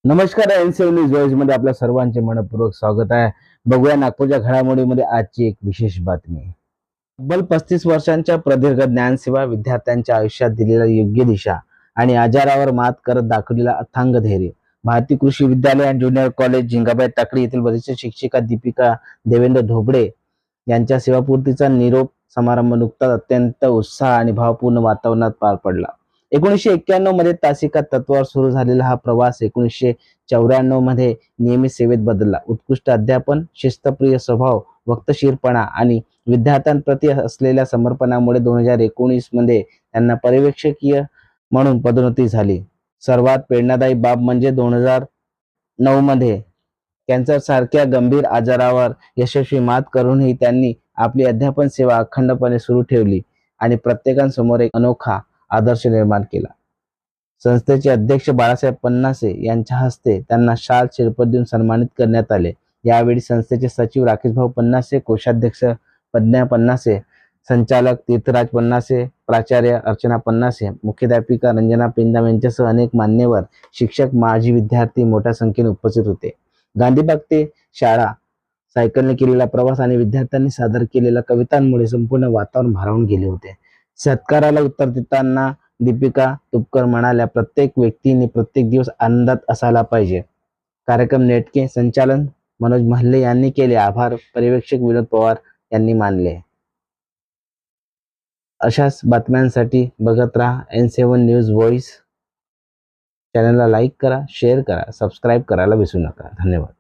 नमस्कार. एन7 news voice मध्ये आपल्या सर्वांचे मनपूर्वक स्वागत आहे. बघूया नागपूरच्या घडामोडीमध्ये आजची एक विशेष बातमी. तब्बल 35 वर्षांच्या प्रदीर्घ ज्ञानसेवा, विद्यार्थ्यांच्या आयुष्यात दिलेला योग्य दिशा आणि आजारावर मात करत दाखवलेला अथांग धैर्य. भारतीय कृषी विद्यालय आणि ज्युनियर कॉलेज झिंगाबाई टाकळी येथील वरिष्ठ शिक्षिका दीपिका देवेंद्र धोबडे यांच्या सेवापूर्तीचा निरोप समारंभ नुकताच अत्यंत उत्साह आणि भावपूर्ण वातावरणात पार पडला. 1991 मध्ये तासिका तत्वावर सुरू झालेला हा प्रवास 1994 मध्ये नियमित सेवेत बदलला. उत्कृष्ट अध्यापन, शिस्तप्रिय स्वभाव, वक्तशीरपणा आणि विद्यार्थ्यांप्रती असलेल्या समर्पणामुळे 2019 मध्ये त्यांना पर्यवेक्षकीय म्हणून पदोन्नती झाली. सर्वात प्रेरणादायी बाब म्हणजे 2009 मध्ये कॅन्सर सारख्या गंभीर आजारावर यशस्वी मात करूनही त्यांनी आपली अध्यापन सेवा अखंडपणे सुरू ठेवली आणि प्रत्येकासमोर एक अनोखा आदर्श निर्माण केला. संस्थेचे अध्यक्ष बाळासाहेब पन्नासे यांच्या हस्ते त्यांना शाल शिरपत देऊन सन्मानित करण्यात आले. यावेळी संस्थेचे सचिव राकेशभाऊ पन्नासे, कोषाध्यक्ष प्रज्ञा पन्नासे, संचालक तीर्थराज पन्नासे, प्राचार्य अर्चना पन्नासे, मुख्याध्यापिका रंजना पेंदाम यांच्यासह अनेक मान्यवर, शिक्षक, माजी विद्यार्थी मोठ्या संख्येने उपस्थित होते. गांधीबाग ते शाळा सायकलने केलेला प्रवास आणि विद्यार्थ्यांनी सादर केलेल्या कवितांमुळे संपूर्ण वातावरण भारावून गेले होते. सत्काराला उत्तर देताना दीपिका तुपकर म्हणाल्या, प्रत्येक व्यक्तीने प्रत्येक दिवस आनंदात असायला पाहिजे. कार्यक्रम नेटके संचालन मनोज महल्ले यांनी केले. आभार पर्यवेक्षक विनोद पवार यांनी मानले. अशाच बातम्यांसाठी बघत राहा N7 न्यूज व्हॉइस. चॅनलला लाईक करा, शेअर करा, सबस्क्राईब करायला विसरू नका. धन्यवाद.